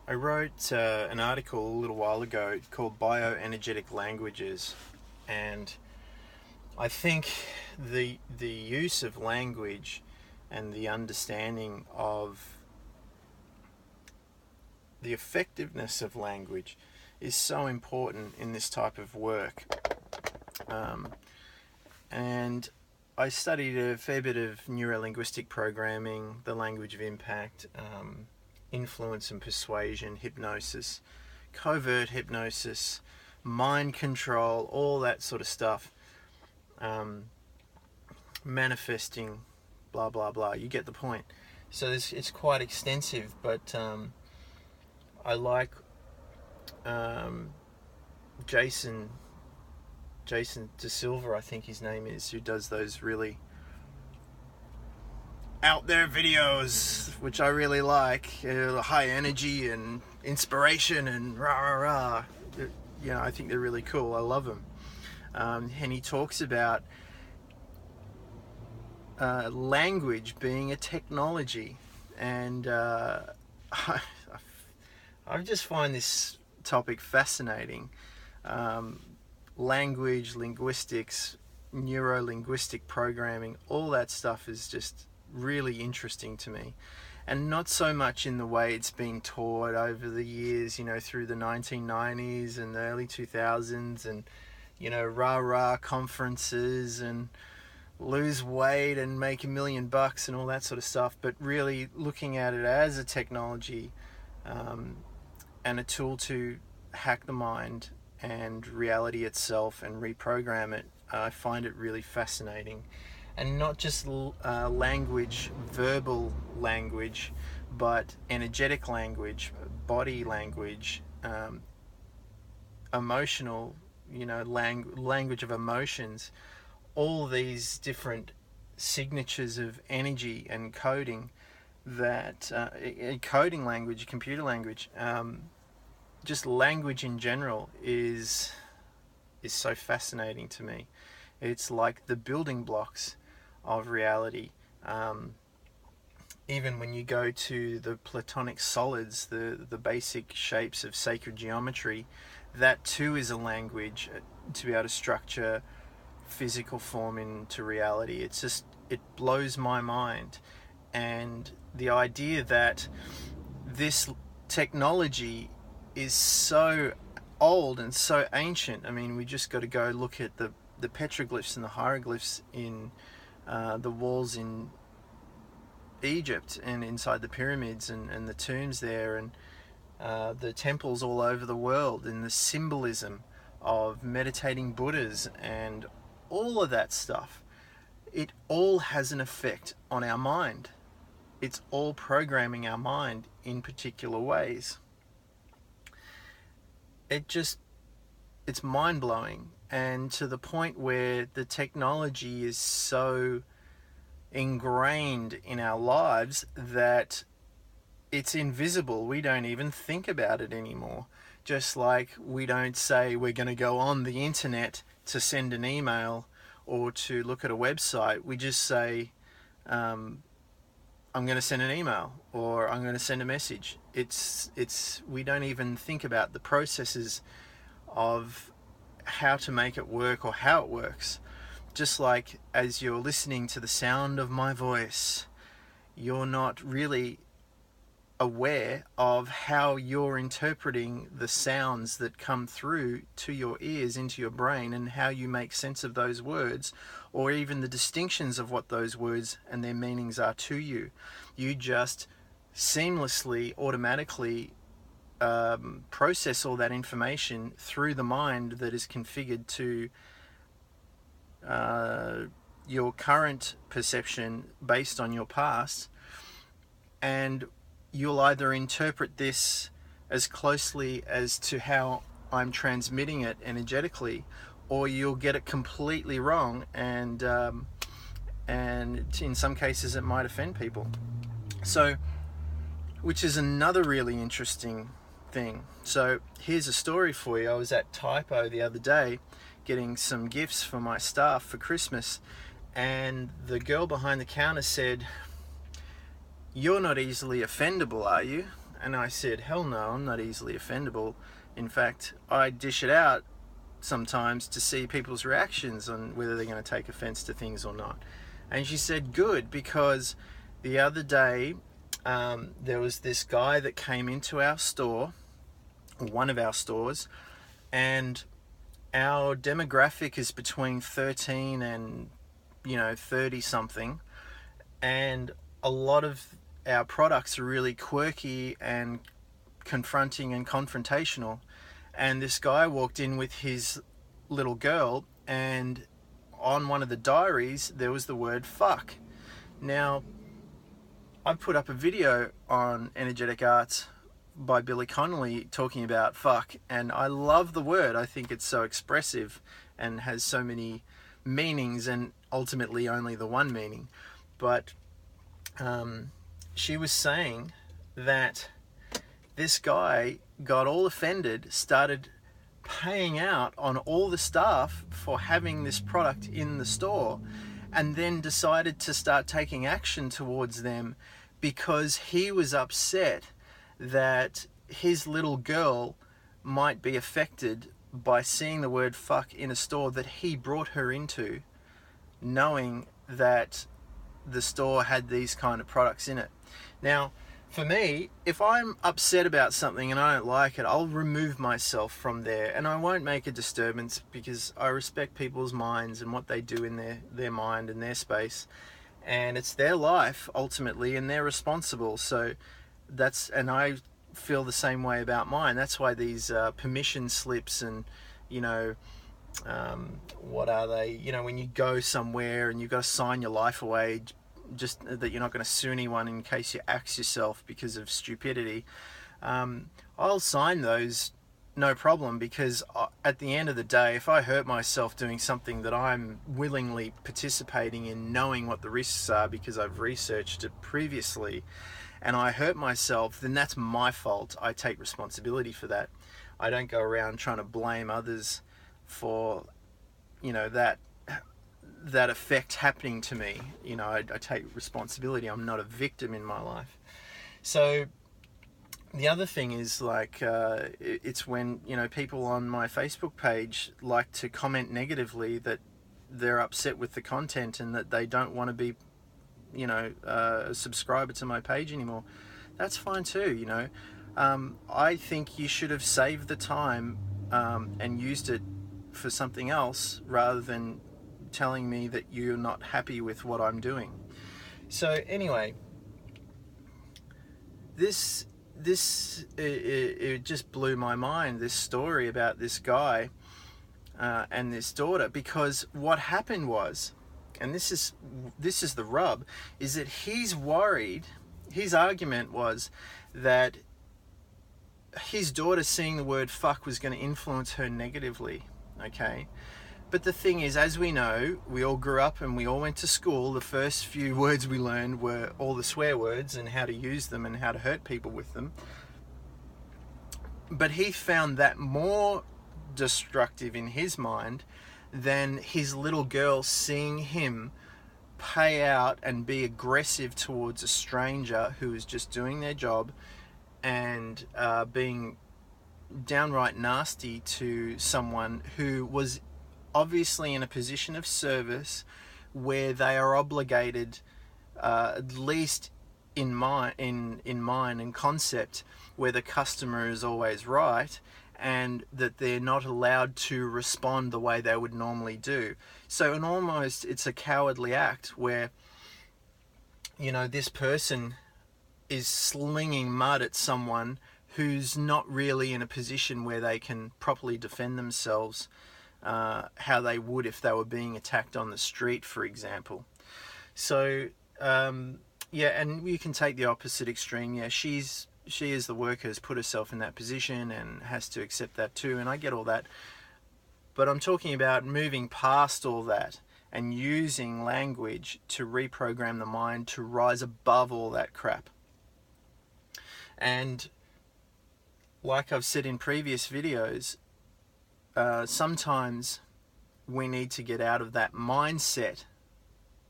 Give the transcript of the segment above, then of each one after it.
I wrote an article a little while ago called Bioenergetic Languages, and I think the use of language and the understanding of the effectiveness of language is so important in this type of work. And I studied a fair bit of neurolinguistic programming, the language of impact, influence and persuasion, hypnosis, covert hypnosis, mind control, all that sort of stuff, manifesting, blah blah blah. You get the point. So it's quite extensive, but I like Jason De Silva, I think his name is, who does those really out there videos, which I really like, high energy and inspiration and rah rah rah. I think they're really cool. I love them. And he talks about language being a technology, and I just find this topic fascinating. Language, linguistics, neuro-linguistic programming, all that stuff is just really interesting to me, and not so much in the way it's been taught over the years, through the 1990s and the early 2000s, and rah-rah conferences and lose weight and make $1 million and all that sort of stuff, but really looking at it as a technology and a tool to hack the mind and reality itself and reprogram it. I find it really fascinating. And not just language, verbal language, but energetic language, body language, emotional, language of emotions, all these different signatures of energy and coding that, coding language, computer language, just language in general is so fascinating to me. It's like the building blocks of reality. Even when you go to the Platonic solids, the basic shapes of sacred geometry, that too is a language to be able to structure physical form into reality. It blows my mind. And the idea that this technology is so old and so ancient. I mean, we just got to go look at the petroglyphs and the hieroglyphs in the walls in Egypt and inside the pyramids and the tombs there, and the temples all over the world, and the symbolism of meditating Buddhas and all of that stuff. It all has an effect on our mind. It's all programming our mind in particular ways. It's mind-blowing, and to the point where the technology is so ingrained in our lives that it's invisible. We don't even think about it anymore. Just like we don't say we're going to go on the internet to send an email or to look at a website. We just say, I'm going to send an email, or I'm going to send a message. We don't even think about the processes of how to make it work or how it works. Just like as you're listening to the sound of my voice, you're not really aware of how you're interpreting the sounds that come through to your ears into your brain, and how you make sense of those words, or even the distinctions of what those words and their meanings are to you. You just seamlessly, automatically process all that information through the mind that is configured to your current perception based on your past, and you'll either interpret this as closely as to how I'm transmitting it energetically, or you'll get it completely wrong, and in some cases it might offend people. So, which is another really interesting thing. So here's a story for you. I was at Typo the other day getting some gifts for my staff for Christmas, and the girl behind the counter said, "You're not easily offendable, are you?" And I said, hell no, I'm not easily offendable. In fact, I dish it out sometimes to see people's reactions on whether they're going to take offense to things or not. And she said, good, because the other day there was this guy that came into our store, one of our stores, and our demographic is between 13 and 30 something, and a lot of our products are really quirky and confronting and confrontational. And this guy walked in with his little girl, and on one of the diaries there was the word fuck. Now, I put up a video on Energetic Arts by Billy Connolly talking about fuck, and I love the word. I think it's so expressive and has so many meanings, and ultimately only the one meaning. But she was saying that this guy got all offended, started paying out on all the staff for having this product in the store, and then decided to start taking action towards them because he was upset that his little girl might be affected by seeing the word fuck in a store that he brought her into, knowing that the store had these kind of products in it. Now, for me, if I'm upset about something and I don't like it, I'll remove myself from there, and I won't make a disturbance because I respect people's minds and what they do in their mind and their space, and it's their life ultimately, and they're responsible. So and I feel the same way about mine. That's why these permission slips and what are they? When you go somewhere and you've got to sign your life away, just that you're not going to sue anyone in case you axe yourself because of stupidity. I'll sign those, no problem, because at the end of the day, if I hurt myself doing something that I'm willingly participating in, knowing what the risks are because I've researched it previously, and I hurt myself, then that's my fault. I take responsibility for that. I don't go around trying to blame others for that effect happening to me. I take responsibility. I'm not a victim in my life. So the other thing is it's when people on my Facebook page like to comment negatively that they're upset with the content and that they don't want to be a subscriber to my page anymore. That's fine too. I think you should have saved the time and used it for something else rather than telling me that you're not happy with what I'm doing. So anyway, it just blew my mind, this story about this guy and this daughter, because what happened was, and this is the rub, is that he's worried. His argument was that his daughter seeing the word fuck was going to influence her negatively. Okay, but the thing is, as we know, we all grew up and we all went to school. The first few words we learned were all the swear words and how to use them and how to hurt people with them. But he found that more destructive in his mind than his little girl seeing him pay out and be aggressive towards a stranger who is just doing their job and being downright nasty to someone who was obviously in a position of service where they are obligated, at least in mind and concept, where the customer is always right, and that they're not allowed to respond the way they would normally do. So it's a cowardly act where this person is slinging mud at someone who's not really in a position where they can properly defend themselves how they would if they were being attacked on the street, for example. So and you can take the opposite extreme. She as the worker has put herself in that position and has to accept that too, and I get all that. But I'm talking about moving past all that and using language to reprogram the mind to rise above all that crap. And like I've said in previous videos, sometimes we need to get out of that mindset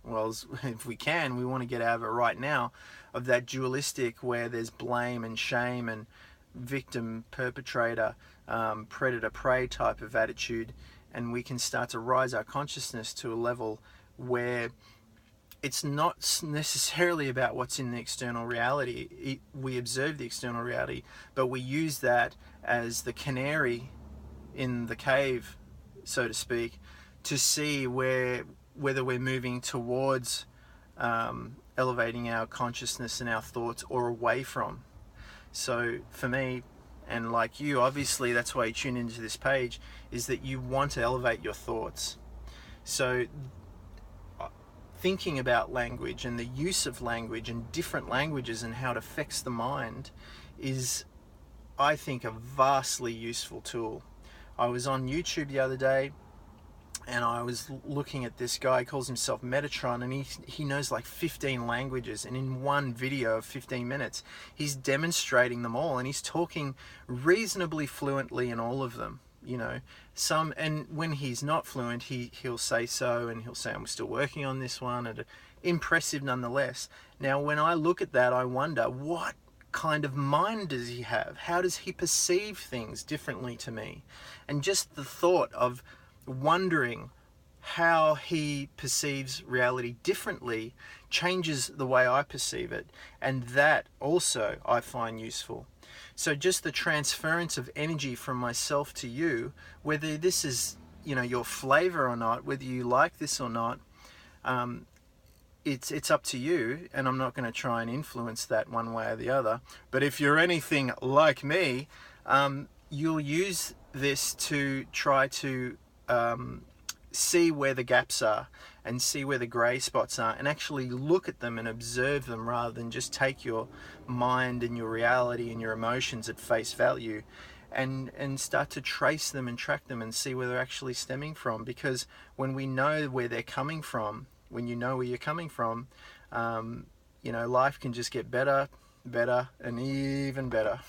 well, if we can, we want to get out of it right now, of that dualistic where there's blame and shame and victim perpetrator, predator prey type of attitude, and we can start to rise our consciousness to a level where it's not necessarily about what's in the external reality. We observe the external reality, but we use that as the canary in the cave, so to speak, to see whether we're moving towards elevating our consciousness and our thoughts, or away from. So for me, and like you, obviously that's why you tune into this page, is that you want to elevate your thoughts. So thinking about language and the use of language and different languages and how it affects the mind is, I think, a vastly useful tool. I was on YouTube the other day and I was looking at this guy. He calls himself Metatron, and he knows like 15 languages, and in one video of 15 minutes he's demonstrating them all, and he's talking reasonably fluently in all of them. And when he's not fluent, he'll say so, and he'll say, I'm still working on this one, and impressive nonetheless. Now when I look at that, I wonder, what kind of mind does he have? How does he perceive things differently to me? And just the thought of wondering how he perceives reality differently changes the way I perceive it, and that also I find useful. So just the transference of energy from myself to you, whether this is, your flavor or not, whether you like this or not, it's up to you, and I'm not going to try and influence that one way or the other. But if you're anything like me, you'll use this to try to see where the gaps are and see where the grey spots are, and actually look at them and observe them, rather than just take your mind and your reality and your emotions at face value, and start to trace them and track them and see where they're actually stemming from. Because when we know where they're coming from, when you know where you're coming from, life can just get better and even better.